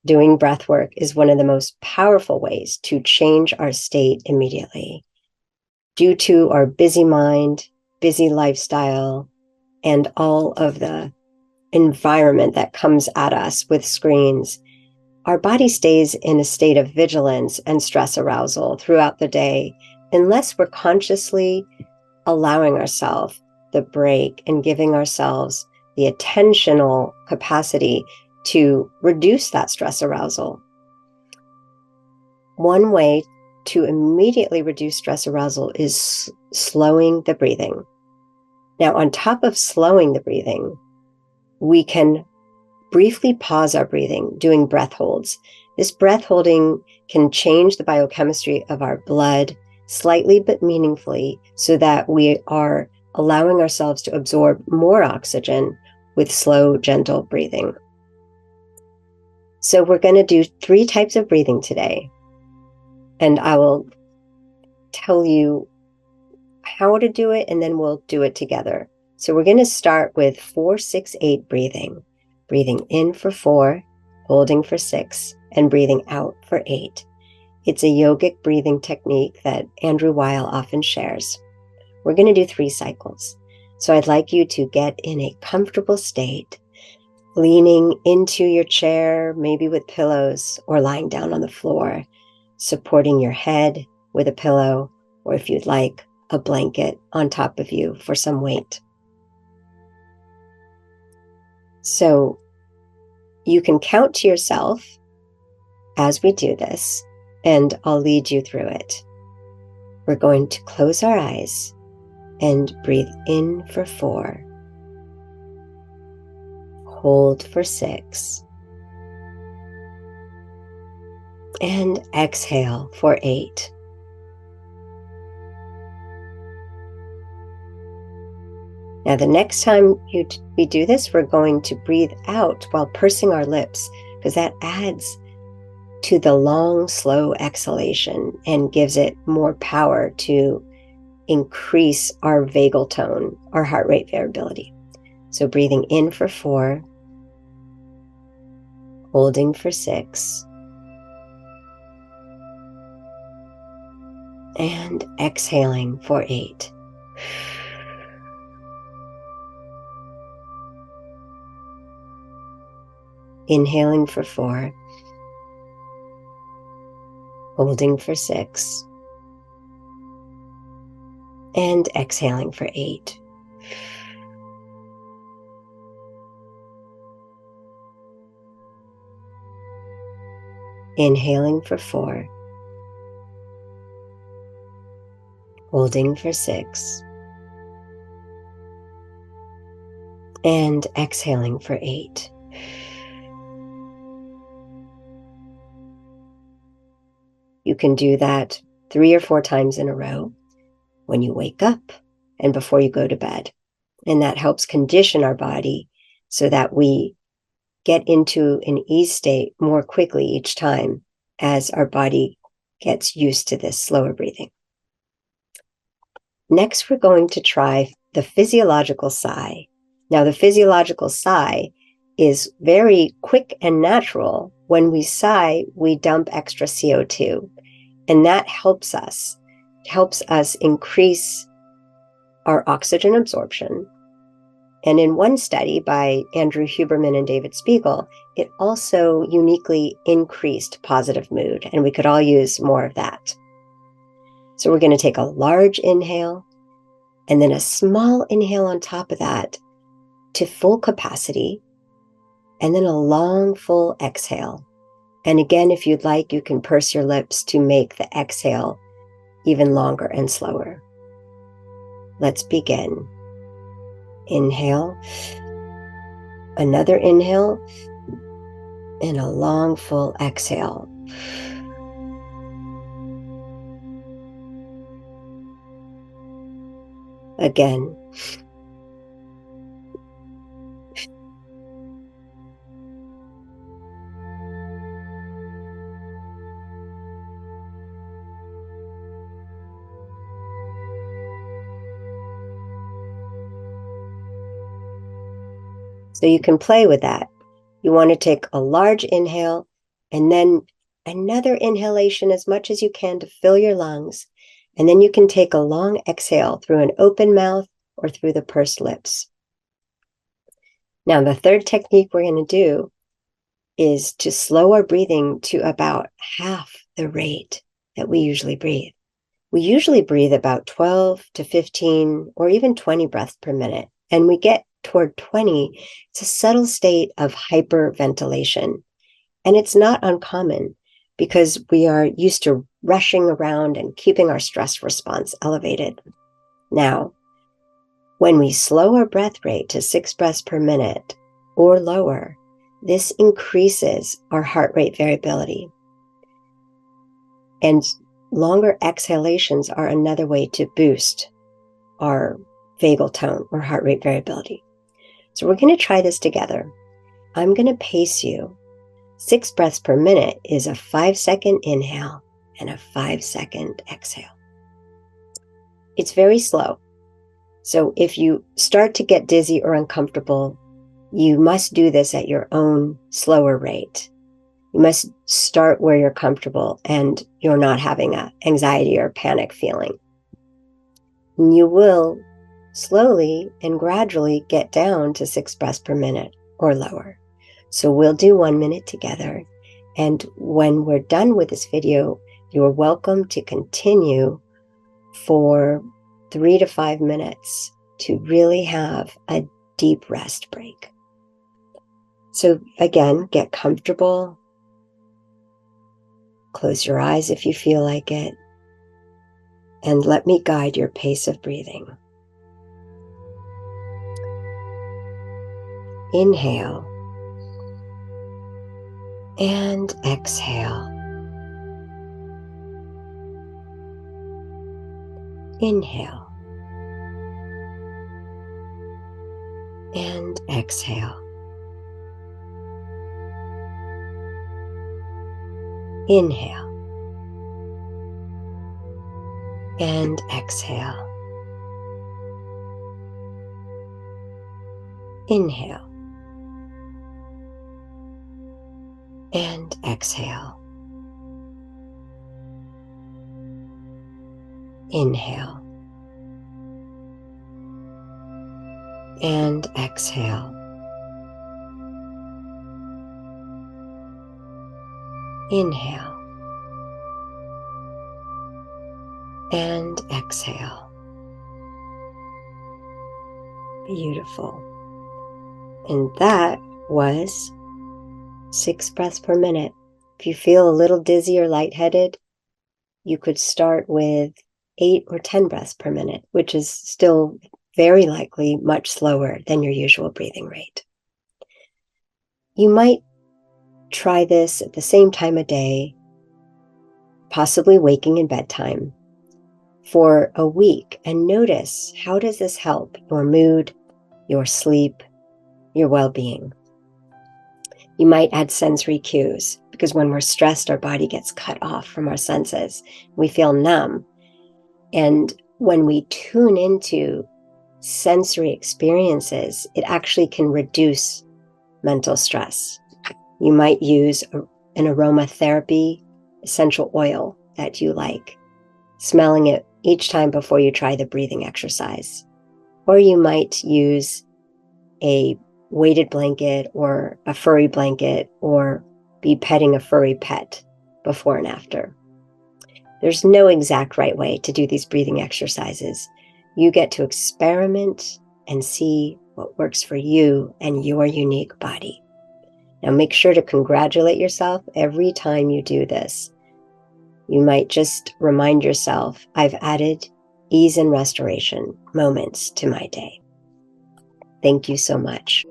Doing breath work is one of the most powerful ways to change our state immediately. Due to our busy mind, busy lifestyle, and all of the environment that comes at us with screens, our body stays in a state of vigilance and stress arousal throughout the day unless we're consciously allowing ourselves the break and giving ourselves the attentional capacity to reduce that stress arousal. One way to immediately reduce stress arousal is slowing the breathing. Now, on top of slowing the breathing, we can briefly pause our breathing, doing breath holds. This breath holding can change the biochemistry of our blood slightly but meaningfully so that we are allowing ourselves to absorb more oxygen with slow, gentle breathing. So we're going to do 3 types of breathing today, and I will tell you how to do it, and then we'll do it together. So we're going to start with 4-6-8 breathing. Breathing in for 4, holding for 6, and breathing out for 8. It's a yogic breathing technique that Andrew Weil often shares. We're going to do 3 cycles. So I'd like you to get in a comfortable state, leaning into your chair, maybe with pillows, or lying down on the floor, supporting your head with a pillow, or if you'd like, a blanket on top of you for some weight. So you can count to yourself as we do this, and I'll lead you through it. We're going to close our eyes and breathe in for 4. Hold for 6. And exhale for 8. Now, the next time we do this, we're going to breathe out while pursing our lips, because that adds to the long, slow exhalation and gives it more power to increase our vagal tone, our heart rate variability. So breathing in for 4, holding for 6, and exhaling for 8. Inhaling for 4, holding for 6, and exhaling for 8. Inhaling for 4, holding for 6, and exhaling for 8. You can do that 3 or 4 times in a row when you wake up and before you go to bed. And that helps condition our body so that we get into an ease state more quickly each time as our body gets used to this slower breathing. Next, we're going to try the physiological sigh. Now, the physiological sigh is very quick and natural. When we sigh, we dump extra CO2, and that helps us increase our oxygen absorption. And in one study by Andrew Huberman and David Spiegel, it also uniquely increased positive mood, and we could all use more of that. So we're going to take a large inhale and then a small inhale on top of that to full capacity, and then a long, full exhale. And again, if you'd like, you can purse your lips to make the exhale even longer and slower. Let's begin. Inhale, another inhale, and a long, full exhale. Again. So you can play with that. You want to take a large inhale and then another inhalation as much as you can to fill your lungs. And then you can take a long exhale through an open mouth or through the pursed lips. Now, the third technique we're going to do is to slow our breathing to about half the rate that we usually breathe. We usually breathe about 12 to 15 or even 20 breaths per minute. And we get toward 20, it's a subtle state of hyperventilation. And it's not uncommon because we are used to rushing around and keeping our stress response elevated. Now, when we slow our breath rate to 6 breaths per minute or lower, this increases our heart rate variability. And longer exhalations are another way to boost our vagal tone or heart rate variability. So we're going to try this together. I'm going to pace you. 6 breaths per minute is a 5-second inhale and a 5-second exhale. It's very slow. So if you start to get dizzy or uncomfortable, you must do this at your own slower rate. You must start where you're comfortable and you're not having an anxiety or panic feeling. And you will slowly and gradually get down to 6 breaths per minute or lower. So we'll do 1 minute together. And when we're done with this video, you're welcome to continue for 3 to 5 minutes to really have a deep rest break. So again, get comfortable. Close your eyes if you feel like it. And let me guide your pace of breathing. Inhale and exhale. Inhale and exhale. Inhale and exhale. Inhale and exhale. Inhale and exhale. Inhale and exhale. Beautiful. And that was 6 breaths per minute. If you feel a little dizzy or lightheaded, you could start with 8 or 10 breaths per minute, which is still very likely much slower than your usual breathing rate. You might try this at the same time of day, possibly waking in bedtime, for a week, and notice, how does this help your mood, your sleep, your well-being? You might add sensory cues, because when we're stressed, our body gets cut off from our senses. We feel numb. And when we tune into sensory experiences, it actually can reduce mental stress. You might use an aromatherapy essential oil that you like, smelling it each time before you try the breathing exercise. Or you might use a weighted blanket or a furry blanket, or be petting a furry pet before and after. There's no exact right way to do these breathing exercises. You get to experiment and see what works for you and your unique body. Now make sure to congratulate yourself every time you do this. You might just remind yourself, I've added ease and restoration moments to my day. Thank you so much.